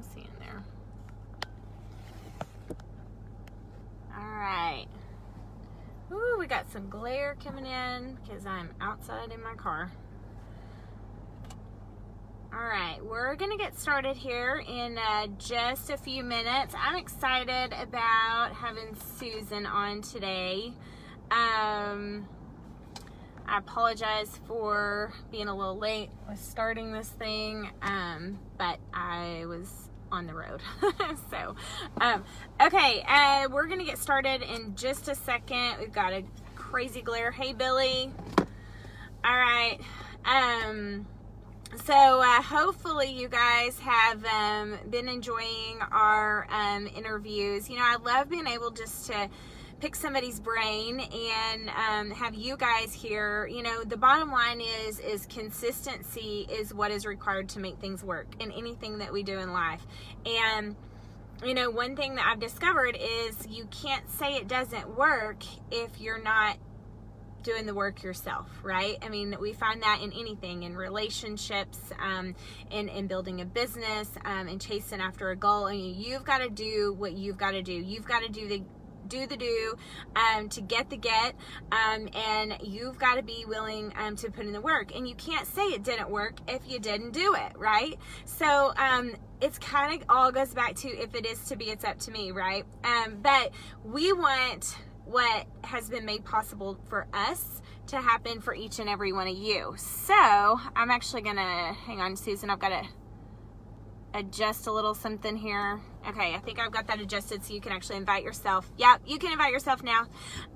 Let's see in there. All right. Ooh, we got some glare coming in because I'm outside in my car. All right, we're gonna get started here in just a few minutes. I'm excited about having Susan on today. I apologize for being a little late with starting this thing, but I was on the road. So, okay, we're gonna get started in just a second. We've got a crazy glare. Hey, Billy. All right. So hopefully you guys have been enjoying our interviews. You know, I love being able just to pick somebody's brain and have you guys here. You know, the bottom line is consistency is what is required to make things work in anything that we do in life. And you know, one thing that I've discovered is you can't say it doesn't work if you're not doing the work yourself, right? I mean, we find that in anything, in relationships, in building a business, and chasing after a goal. I mean, you've got to do what you've got to do. You've got to do the to get the get, and you've got to be willing to put in the work. And you can't say it didn't work if you didn't do it, right? So it's kind of all goes back to, if it is to be, it's up to me, right? But we want what has been made possible for us to happen for each and every one of you. So I'm actually gonna, hang on, Susan, I've got to adjust a little something here. Okay, I think I've got that adjusted so you can actually invite yourself. Yep, you can invite yourself now.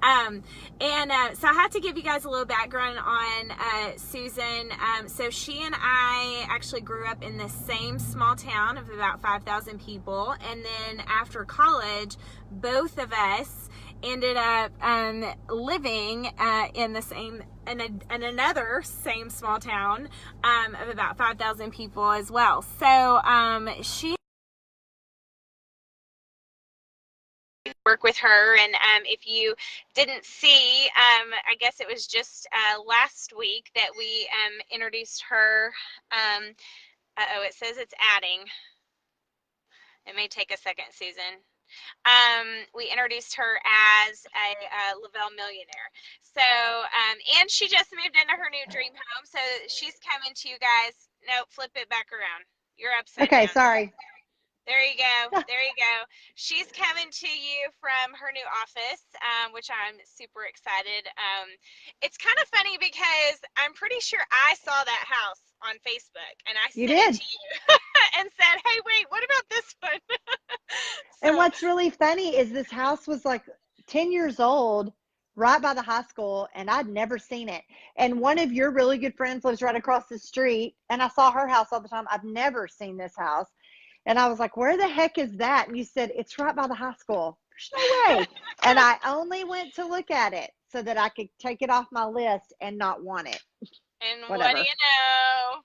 So I have to give you guys a little background on Susan. So she and I actually grew up in the same small town of about 5,000 people. And then after college, both of us ended up living in the same, in another same small town of about 5,000 people as well. So she work with her, and if you didn't see, I guess it was just last week that we introduced her. It says it's adding. It may take a second, Susan. We introduced her as a Lavelle millionaire. So, and she just moved into her new dream home. So she's coming to you guys. No, flip it back around. You're upside down. Okay, sorry. There you go. There you go. She's coming to you from her new office, which I'm super excited. It's kind of funny because I'm pretty sure I saw that house on Facebook, and I You sent it did. to you and said, hey, wait, what about this one? And So, what's really funny is this house was like 10 years old, right by the high school, and I'd never seen it. And one of your really good friends lives right across the street, and I saw her house all the time. I've never seen this house. And I was like, where the heck is that? And you said, it's right by the high school. There's no way. And I only went to look at it so that I could take it off my list and not want it. and what do Whatever. you know?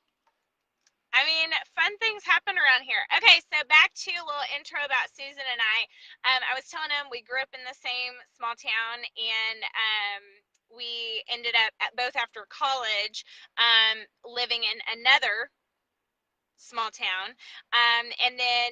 I mean, fun things happen around here. Okay, so back to a little intro about Susan and I. I was telling him we grew up in the same small town, and we ended up both after college living in another small town, and then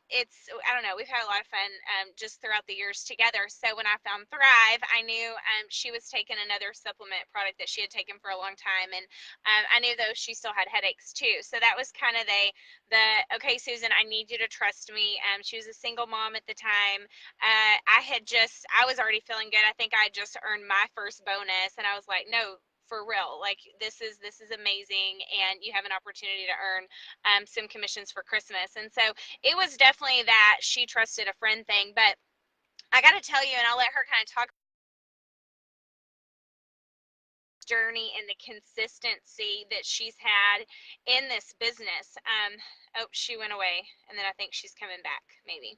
it's I don't know, we've had a lot of fun just throughout the years together. So when I found Thrive, I knew she was taking another supplement product that she had taken for a long time, and I knew though she still had headaches too. So that was kind of the okay, Susan, I need you to trust me. She was a single mom at the time. I was already feeling good. I think I just earned my first bonus, and I was like, no, for real, like this is amazing, and you have an opportunity to earn some commissions for Christmas. And so it was definitely that she trusted a friend thing. But I got to tell you, and I'll let her kind of talk journey and the consistency that she's had in this business. Oh, she went away, and then I think she's coming back, maybe.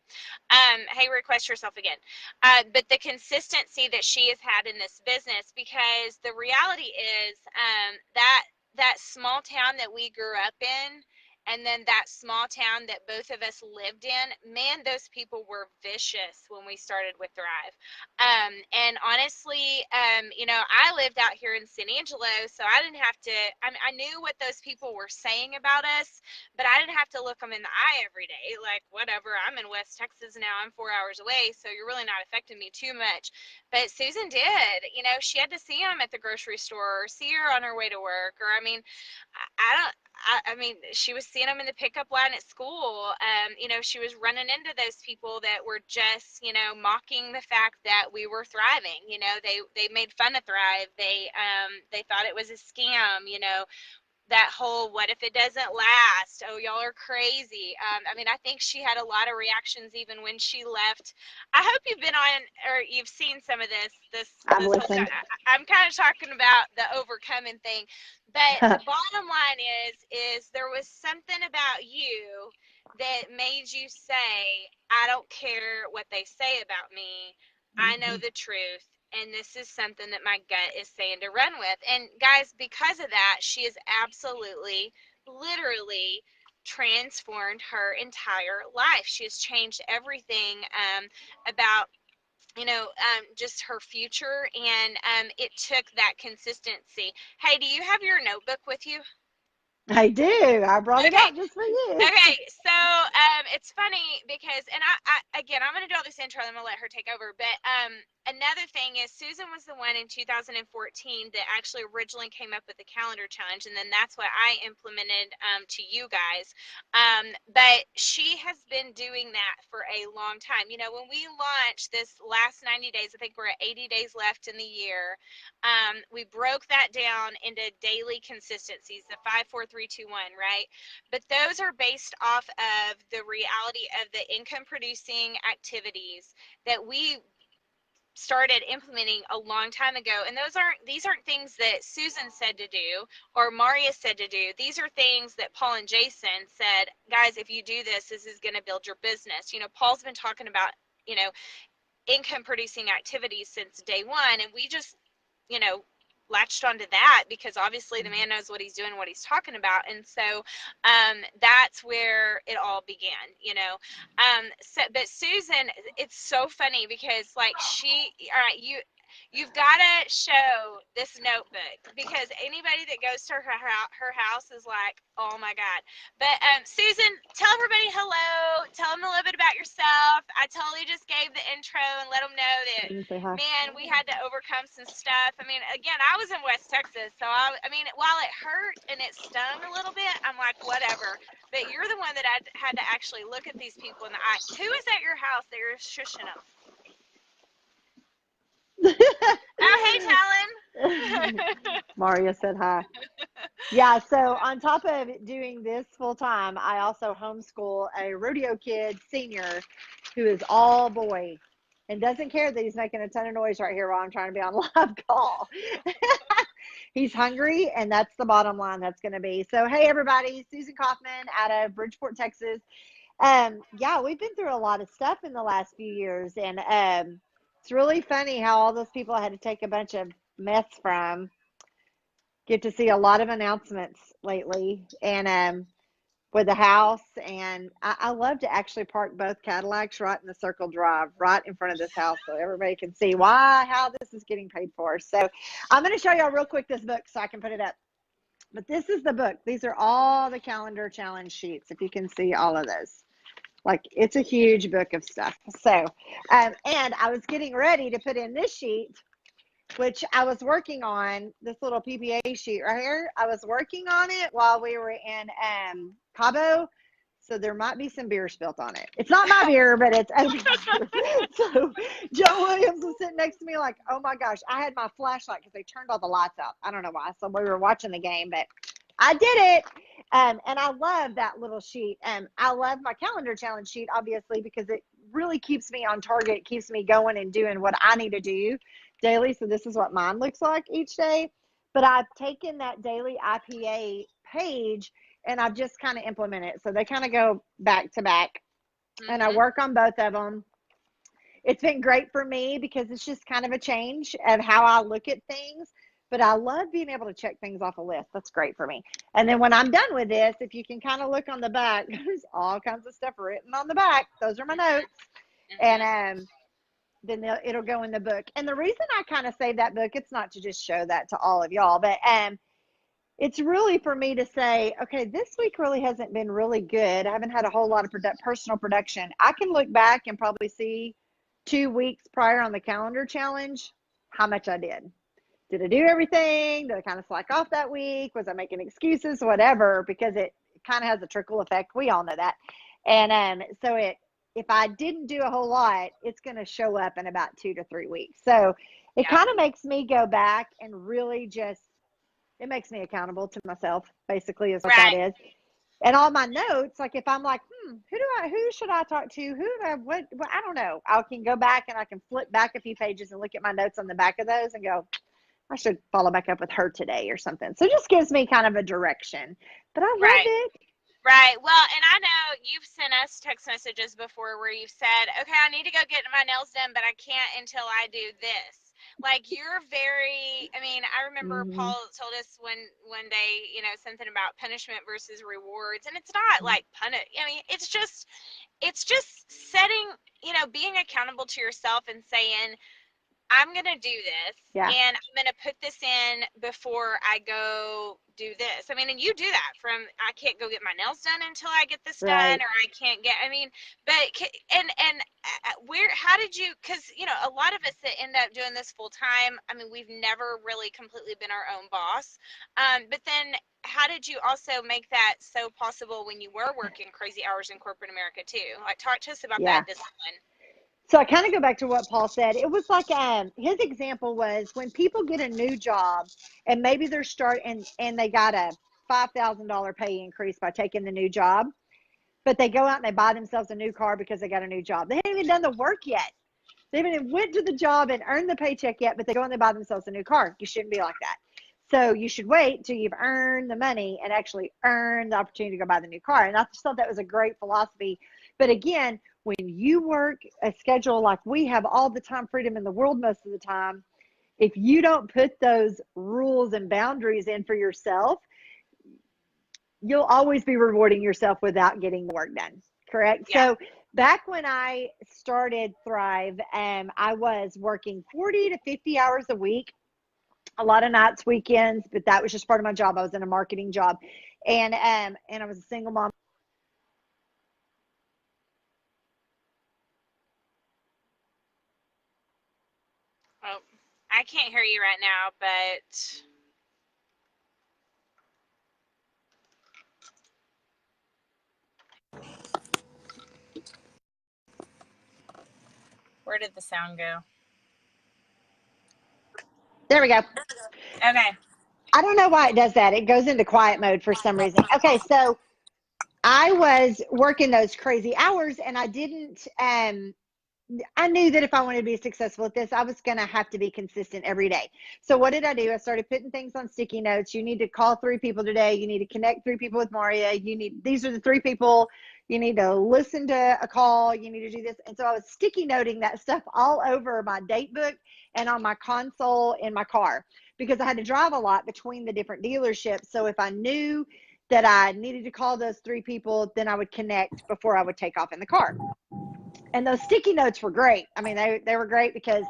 Hey, request yourself again. But the consistency that she has had in this business, because the reality is that small town that we grew up in and then that small town that both of us lived in, man, those people were vicious when we started with Thrive. And honestly, you know, I lived out here in San Angelo, so I didn't have to, I knew what those people were saying about us, but I didn't have to look them in the eye every day. Like, whatever, I'm in West Texas now, I'm 4 hours away, so you're really not affecting me too much. But Susan did, you know, she had to see them at the grocery store or see her on her way to work, or, I mean, I mean, she was seeing them in the pickup line at school. You know, she was running into those people that were just, you know, mocking the fact that we were thriving. You know, they made fun of Thrive. They thought it was a scam. You know, that whole "what if it doesn't last? Oh, y'all are crazy." I mean, I think she had a lot of reactions even when she left. I hope you've been on or you've seen some of I've this whole. listened. I'm kind of talking about the overcoming thing, but the bottom line is there was something about you that made you say, "I don't care what they say about me. I know the truth, and this is something that my gut is saying to run with." And guys, because of that, she has absolutely, literally transformed her entire life. She has changed everything about, you know, just her future, and it took that consistency. Hey, do you have your notebook with you? I do. I brought it Okay. out just for you. Okay, so it's funny because, and I again, I'm going to do all this intro, and I'm going to let her take over. But another thing is, Susan was the one in 2014 that actually originally came up with the calendar challenge, and then that's what I implemented to you guys. But she has been doing that for a long time. You know, when we launched this last 90 days, I think we're at 80 days left in the year. We broke that down into daily consistencies, the 5, 4, 3, 2, 1, right? But those are based off of the reality of the income producing activities that we started implementing a long time ago. And these aren't things that Susan said to do or Mauria said to do. These are things that Paul and Jason said, guys, if you do this, this is going to build your business. You know, Paul's been talking about, you know, income producing activities since day one, and we just, you know, latched onto that because obviously the man knows what he's doing, what he's talking about. And so that's where it all began, you know. But Susan, it's so funny because, like, all right, you've got to show this notebook, because anybody that goes to her house is like, oh my God. But Susan, tell everybody hello. Tell them a little bit about yourself. I totally just gave the intro and let them know that, Say hi. man, we had to overcome some stuff. I mean, again, I was in West Texas, so I mean, while it hurt and it stung a little bit, I'm like, whatever. But you're the one that I had to actually look at these people in the eye. Who is at your house that you're shushing them? Oh, hey, Talon. Maria said hi. Yeah, so on top of doing this full time, I also homeschool a rodeo kid senior who is all boy and doesn't care that he's making a ton of noise right here while I'm trying to be on live call. He's hungry, and that's the bottom line that's going to be. So, hey, everybody, Susan Coffman out of Bridgeport, Texas. Yeah, we've been through a lot of stuff in the last few years, and it's really funny how all those people I had to take a bunch of mess from get to see a lot of announcements lately, and with the house. And I love to actually park both Cadillacs right in the circle drive right in front of this house so everybody can see how this is getting paid for. So I'm going to show y'all real quick this book so I can put it up. But this is the book. These are all the calendar challenge sheets, if you can see all of those. Like, it's a huge book of stuff. So, and I was getting ready to put in this sheet, which I was working on, this little PPA sheet right here. I was working on it while we were in Cabo, so there might be some beer spilt on it. It's not my beer, but it's So Joe Williams was sitting next to me like, oh my gosh, I had my flashlight because they turned all the lights out. I don't know why. So we were watching the game, but I did it. And I love that little sheet. I love my calendar challenge sheet, obviously, because it really keeps me on target, keeps me going and doing what I need to do daily. So this is what mine looks like each day. But I've taken that daily IPA page and I've just kind of implemented it. So they kind of go back to back. And I work on both of them. It's been great for me because it's just kind of a change of how I look at things. but I love being able to check things off a list. That's great for me. And then when I'm done with this, if you can kind of look on the back, there's all kinds of stuff written on the back. Those are my notes. And then it'll go in the book. And the reason I kind of save that book, it's not to just show that to all of y'all, but it's really for me to say, okay, this week really hasn't been really good. I haven't had a whole lot of personal production. I can look back and probably see 2 weeks prior on the calendar challenge how much I did. Did I do everything? Did I kind of slack off that week? Was I making excuses? Whatever, because it kind of has a trickle effect. We all know that. And so if I didn't do a whole lot, it's going to show up in about 2 to 3 weeks. So it kind of makes me go back and really it makes me accountable to myself, basically, is what that is. And all my notes, like if I'm like, who should I talk to? What, I don't know. I can go back and I can flip back a few pages and look at my notes on the back of those and go, I should follow back up with her today or something. So it just gives me kind of a direction. But I love it. Right. Well, and I know you've sent us text messages before where you've said, okay, I need to go get my nails done, but I can't until I do this. Like, you're very, I mean, I remember Paul told us one day, you know, something about punishment versus rewards. And it's not like I mean, it's just setting, you know, being accountable to yourself and saying, I'm going to do this, and I'm going to put this in before I go do this. I mean, and you do that I can't go get my nails done until I get this done, or I can't get, I mean, but, how did you, because, you know, a lot of us that end up doing this full time, I mean, we've never really completely been our own boss. But then how did you also make that so possible when you were working crazy hours in corporate America too? Like, talk to us about that discipline. So I kind of go back to what Paul said. It was like his example was when people get a new job and maybe they're and they got a $5,000 pay increase by taking the new job, but they go out and they buy themselves a new car because they got a new job. They haven't even done the work yet. They haven't even went to the job and earned the paycheck yet, but they go and they buy themselves a new car. You shouldn't be like that. So you should wait till you've earned the money and actually earn the opportunity to go buy the new car. And I just thought that was a great philosophy. But again, when you work a schedule like we have all the time freedom in the world most of the time, if you don't put those rules and boundaries in for yourself, you'll always be rewarding yourself without getting the work done. Correct? Yeah. So back when I started Thrive, I was working 40 to 50 hours a week, a lot of nights, weekends, but that was just part of my job. I was in a marketing job, and I was a single mom. Oh, I can't hear you right now, but where did the sound go? There we go. Okay. I don't know why it does that. It goes into quiet mode for some reason. Okay, so I was working those crazy hours, and I didn't I knew that if I wanted to be successful at this, I was going to have to be consistent every day. So what did I do? I started putting things on sticky notes. You need to call 3 people today. You need to connect 3 people with Mauria. These are the 3 people. You need to listen to a call. You need to do this. And so I was sticky noting that stuff all over my date book and on my console in my car, because I had to drive a lot between the different dealerships. So if I knew that I needed to call those 3 people, then I would connect before I would take off in the car. And those sticky notes were great. I mean, they were great because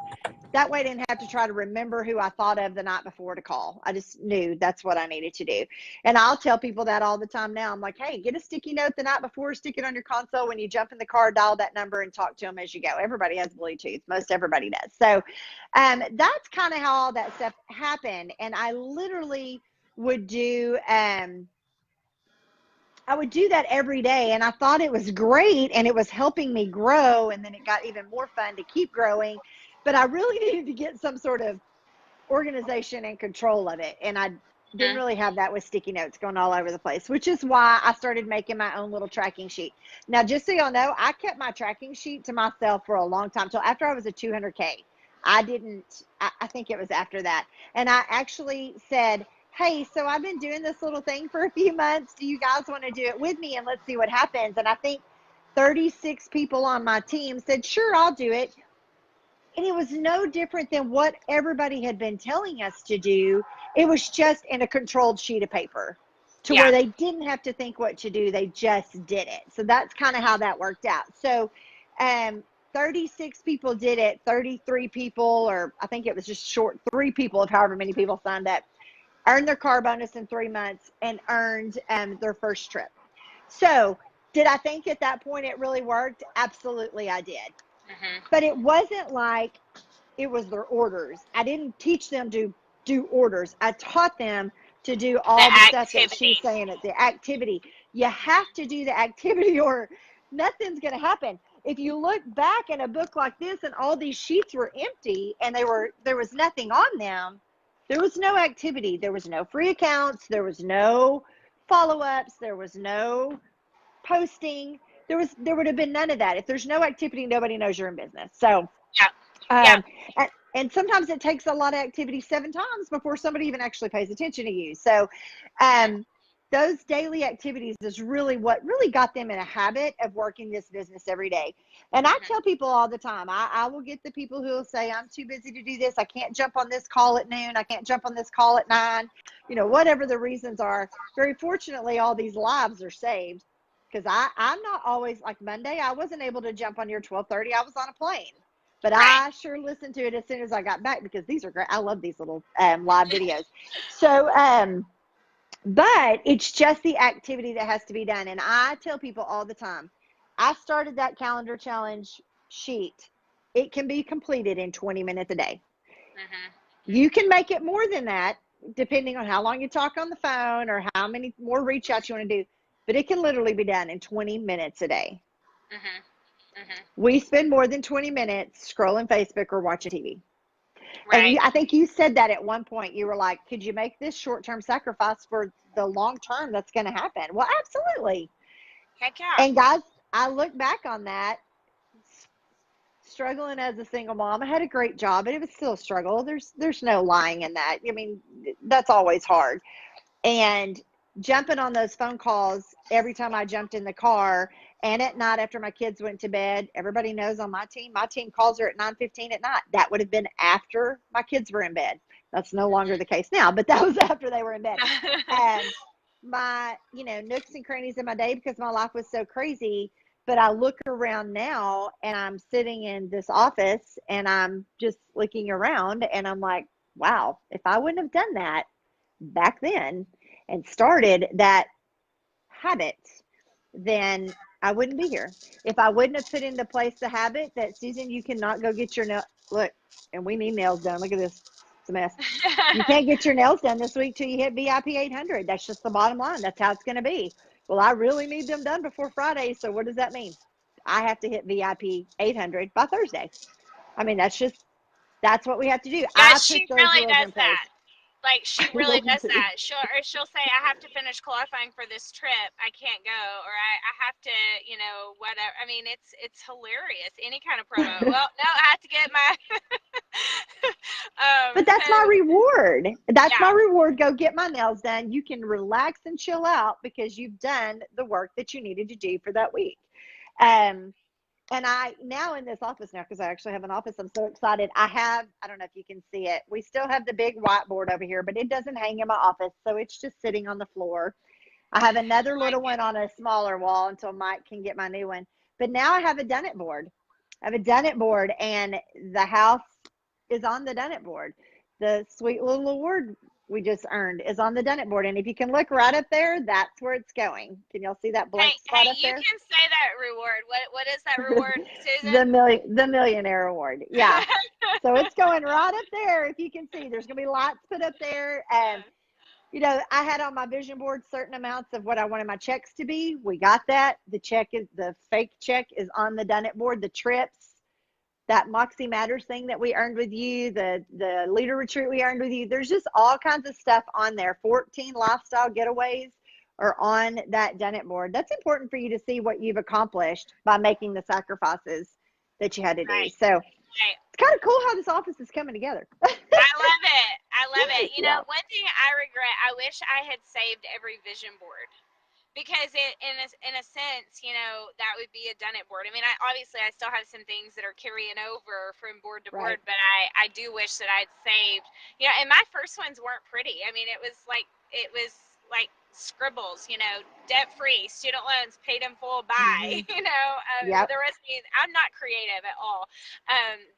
that way I didn't have to try to remember who I thought of the night before to call. I just knew that's what I needed to do. And I'll tell people that all the time now. I'm like, hey, get a sticky note the night before, stick it on your console. When you jump in the car, dial that number and talk to them as you go. Everybody has Bluetooth. Most everybody does. So that's kind of how all that stuff happened. And I literally would do that every day, and I thought it was great, and it was helping me grow, and then it got even more fun to keep growing. But I really needed to get some sort of organization and control of it, and I didn't really have that with sticky notes going all over the place, which is why I started making my own little tracking sheet. Now, just so y'all know, I kept my tracking sheet to myself for a long time, till after I was a 200K. I think it was after that, and I actually said, hey, so I've been doing this little thing for a few months. Do you guys want to do it with me? And let's see what happens. And I think 36 people on my team said, sure, I'll do it. And it was no different than what everybody had been telling us to do. It was just in a controlled sheet of paper to Yeah. where they didn't have to think what to do. They just did it. So that's kind of how that worked out. So 36 people did it. 33 people, or I think it was just short, 3 people of however many people signed up, earned their car bonus in 3 months and earned their first trip. So did I think at that point it really worked? Absolutely, I did. But it wasn't like it was their orders. I didn't teach them to do orders. I taught them to do all the stuff that she's saying, the activity. You have to do the activity or nothing's going to happen. If you look back in a book like this and all these sheets were empty and there was nothing on them, there was no activity. There was no free accounts. There was no follow-ups. There was no posting. There would have been none of that. If there's no activity, nobody knows you're in business. So, and sometimes it takes a lot of activity 7 times before somebody even actually pays attention to you. So, those daily activities is really what really got them in a habit of working this business every day. And I tell people all the time, I will get the people who will say, I'm too busy to do this. I can't jump on this call at noon. I can't jump on this call at 9, whatever the reasons are. Very fortunately, all these lives are saved. Because I'm not always, like Monday, I wasn't able to jump on your 12:30. I was on a plane. But I sure listened to it as soon as I got back because these are great. I love these little live videos. So, but it's just the activity that has to be done. And I tell people all the time, I started that calendar challenge sheet. It can be completed in 20 minutes a day. You can make it more than that, depending on how long you talk on the phone or how many more reach outs you want to do. But it can literally be done in 20 minutes a day. We spend more than 20 minutes scrolling Facebook or watching TV. And I think you said that at one point. You were like, could you make this short-term sacrifice for the long-term that's going to happen? Well, absolutely. Heck yeah. And guys, I look back on that, struggling as a single mom. I had a great job, but it was still a struggle. There's no lying in that. I mean, that's always hard. And jumping on those phone calls every time I jumped in the car and at night after my kids went to bed. Everybody knows on my team calls are at 9:15 at night. That would have been after my kids were in bed. That's no longer the case now, but that was after they were in bed. And my, nooks and crannies in my day, because my life was so crazy. But I look around now and I'm sitting in this office and I'm just looking around and I'm like, wow, if I wouldn't have done that back then and started that habit, then I wouldn't be here. If I wouldn't have put into place the habit that, Susan, you cannot go get your look, and we need nails done. Look at this. It's a mess. You can't get your nails done this week till you hit VIP 800. That's just the bottom line. That's how it's going to be. Well, I really need them done before Friday. So what does that mean? I have to hit VIP 800 by Thursday. I mean, that's what we have to do. Yeah, she really does that. Like, she really does that. She'll say, I have to finish qualifying for this trip. I can't go. Or I have to, whatever. I mean, it's hilarious. Any kind of promo. Well, no, I have to get my... but that's my reward. That's my reward. Go get my nails done. You can relax and chill out because you've done the work that you needed to do for that week. And I now in this office now, because I actually have an office, I'm so excited. I don't know if you can see it. We still have the big whiteboard over here, but it doesn't hang in my office. So it's just sitting on the floor. I have another little one on a smaller wall until Mike can get my new one. But now I have a done it board. I have a done it board, and the house is on the done it board. The sweet little award we just earned is on the done it board. And if you can look right up there, that's where it's going. Can y'all see that blank spot up there? You can say that reward. What is that reward, Susan? the millionaire award. Yeah. So it's going right up there. If you can see, there's going to be lights put up there. And, I had on my vision board certain amounts of what I wanted my checks to be. We got that. The fake check is on the done it board. The trips, that Moxie Matters thing that we earned with you, the leader retreat we earned with you. There's just all kinds of stuff on there. 14 lifestyle getaways are on that done it board. That's important for you to see what you've accomplished by making the sacrifices that you had to do. So it's kind of cool how this office is coming together. I love it. One thing I regret, I wish I had saved every vision board. because in a sense, you know, that would be a done it board. I mean, obviously I still have some things that are carrying over from board to board, Right. but I do wish that I'd saved, you know, and my first ones weren't pretty. I mean, it was like scribbles, you know, debt free, student loans paid in full by, Mm-hmm. you know, Yep. the rest of me, I'm not creative at all.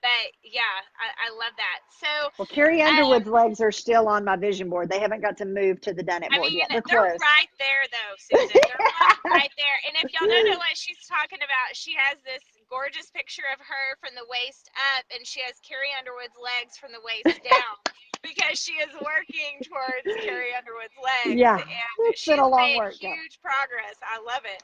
But yeah, I love that. So, Well, Carrie um, Underwood's legs are still on my vision board. They haven't got to move to the done it I board mean, yet. They're they're close. right there, though, Susan. They're like right there. And if y'all don't know what she's talking about, she has this gorgeous picture of her from the waist up, and she has Carrie Underwood's legs from the waist down because she is working towards Carrie Underwood's legs, Yeah, and it's been a she's long made workout. huge progress. I love it.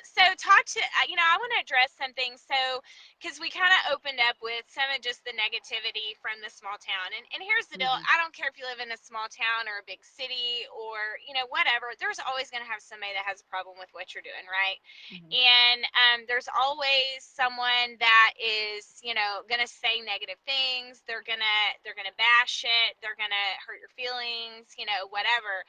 So talk to, you know, I want to address something. So, because we kind of opened up with some of just the negativity from the small town. And here's the deal. Mm-hmm. I don't care if you live in a small town or a big city or, you know, whatever. There's always going to have somebody that has a problem with what you're doing, right? Mm-hmm. And there's always someone that is, you know, going to say negative things. They're going to bash it. They're going to hurt your feelings, you know, whatever.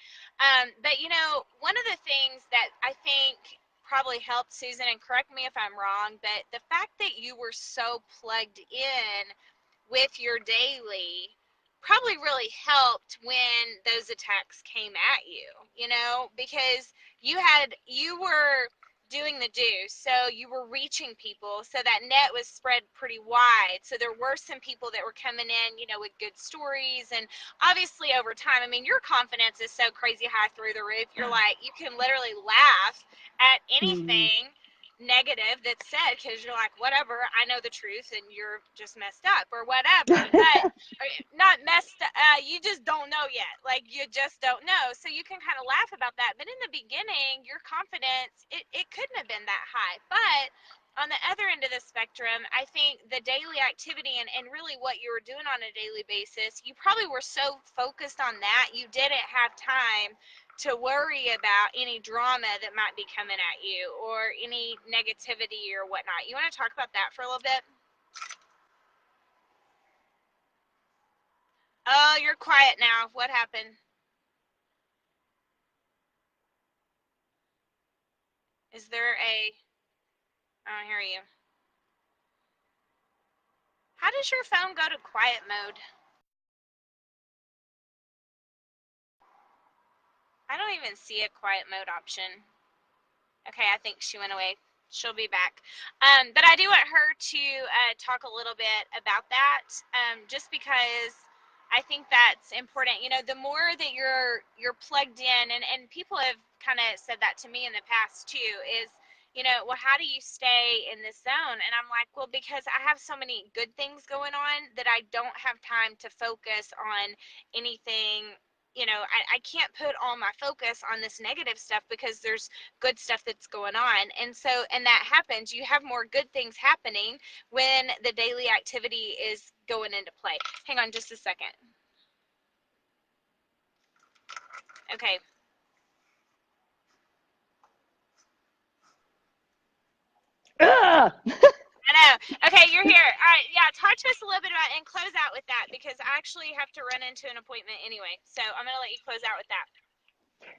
But, you know, one of the things that I think probably helped, Susan, and correct me if I'm wrong, but the fact that you were so plugged in with your daily probably really helped when those attacks came at you, you know, because you were doing the do, so you were reaching people, so that net was spread pretty wide, so there were some people that were coming in, you know, with good stories. And obviously over time, I mean, your confidence is so crazy high through the roof, you're like, you can literally laugh at Mm-hmm. anything negative that's said because you're like, whatever, I know the truth and you're just messed up or whatever. But not messed you just don't know yet, like you just don't know, so you can kind of laugh about that. But in the beginning, your confidence, it couldn't have been that high. But on the other end of the spectrum, I think the daily activity and really what you were doing on a daily basis, you probably were so focused on that you didn't have time to worry about any drama that might be coming at you or any negativity or whatnot. You want to talk about that for a little bit? Oh, you're quiet now. What happened? Is there a... I don't hear you. How does your phone go to quiet mode? I don't even see a quiet mode option. Okay, I think she went away. She'll be back. But I do want her to talk a little bit about that, just because I think that's important. You know, the more that you're plugged in, and people have kind of said that to me in the past too, is, you know, well, how do you stay in this zone? And I'm like, well, because I have so many good things going on that I don't have time to focus on anything. You know, I can't put all my focus on this negative stuff because there's good stuff that's going on. And so, and that happens, you have more good things happening when the daily activity is going into play. Hang on just a second. Okay. Ugh! I know. Okay, you're here. All right. Yeah, talk to us a little bit about and close out with that because I actually have to run into an appointment anyway. So I'm going to let you close out with that.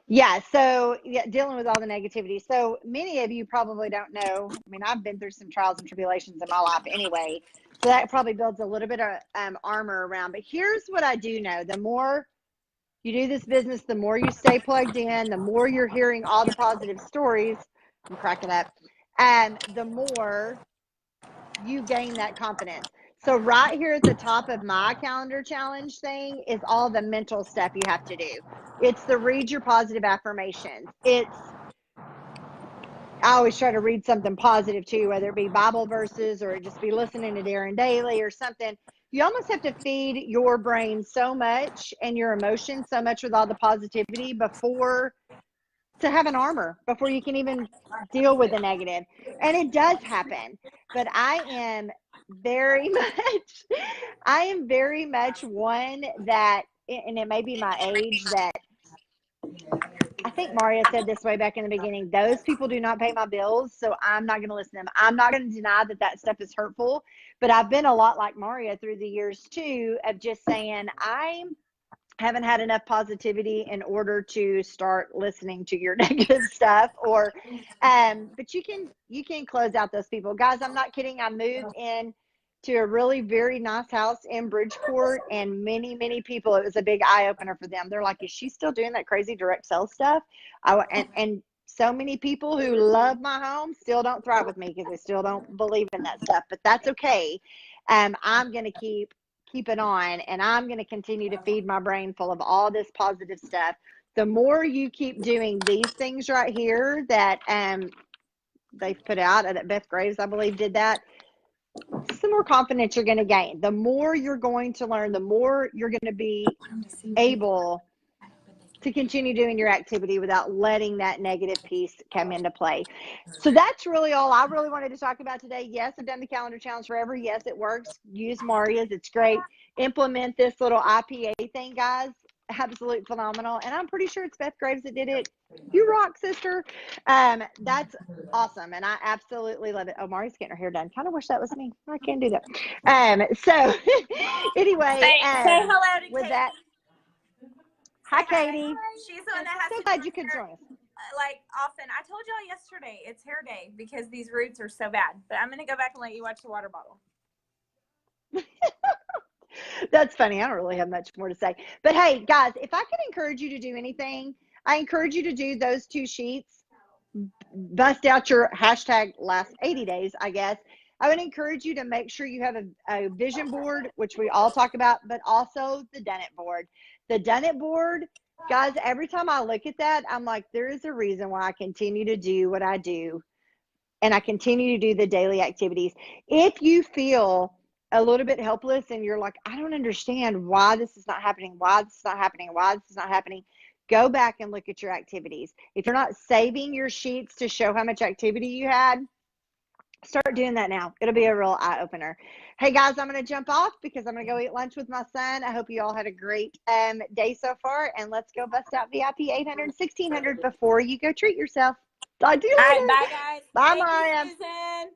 Yeah, so yeah, dealing with all the negativity. So many of you probably don't know. I mean, I've been through some trials and tribulations in my life anyway. So that probably builds a little bit of armor around. But here's what I do know. The more you do this business, the more you stay plugged in, the more you're hearing all the positive stories. I'm cracking up. And the more you gain that confidence. So right here at the top of my calendar challenge thing is all the mental stuff you have to do. It's the read your positive affirmations. I always try to read something positive too, whether it be Bible verses or just be listening to Darren Daily or something. You almost have to feed your brain so much and your emotions so much with all the positivity before to have an armor before you can even deal with the negative. And it does happen. But I am very much, I am very much one that, and it may be my age, that I think Mauria said this way back in the beginning, those people do not pay my bills, so I'm not going to listen to them. I'm not going to deny that that stuff is hurtful, but I've been a lot like Mauria through the years too, of just saying, haven't had enough positivity in order to start listening to your negative stuff, or but you can close out those people. Guys, I'm not kidding. I moved in to a really very nice house in Bridgeport, and many people, it was a big eye opener for them. They're like, is she still doing that crazy direct sell stuff? And so many people who love my home still don't thrive with me because they still don't believe in that stuff, but that's okay. I'm going to keep it on, and I'm going to continue to feed my brain full of all this positive stuff. The more you keep doing these things right here that they've put out, that Beth Graves, I believe, did that, the more confidence you're going to gain. The more you're going to learn, the more you're going to be able to continue doing your activity without letting that negative piece come into play. So that's really all I really wanted to talk about today. Yes, I've done the calendar challenge forever. Yes, it works. Use Mauria's. It's great. Implement this little IPA thing, guys. Absolute phenomenal. And I'm pretty sure it's Beth Graves that did it. You rock, sister. That's awesome. And I absolutely love it. Oh, Maria's getting her hair done. Kind of wish that was me. I can't do that. So anyway, say hello to with Katie. that. Hi, Katie. She's the one that has So to glad do you could hair, join us. like often. I told y'all yesterday it's hair day because these roots are so bad. But I'm gonna go back and let you watch the water bottle. That's funny. I don't really have much more to say. But hey, guys, if I could encourage you to do anything, I encourage you to do those 2 sheets. Bust out your hashtag last 80 days, I guess. I would encourage you to make sure you have a vision board, which we all talk about, but also the done it board. The done it board, guys, every time I look at that, I'm like, there is a reason why I continue to do what I do, and I continue to do the daily activities. If you feel a little bit helpless and you're like, I don't understand why this is not happening, why this is not happening, why this is not happening, go back and look at your activities. If you're not saving your sheets to show how much activity you had, start doing that now. It'll be a real eye opener. Hey guys, I'm going to jump off because I'm going to go eat lunch with my son. I hope you all had a great day so far, and let's go bust out VIP 800 and 1600 before you go treat yourself. Talk to you later. All right, bye guys. Bye, Thank Mauria. you, Susan.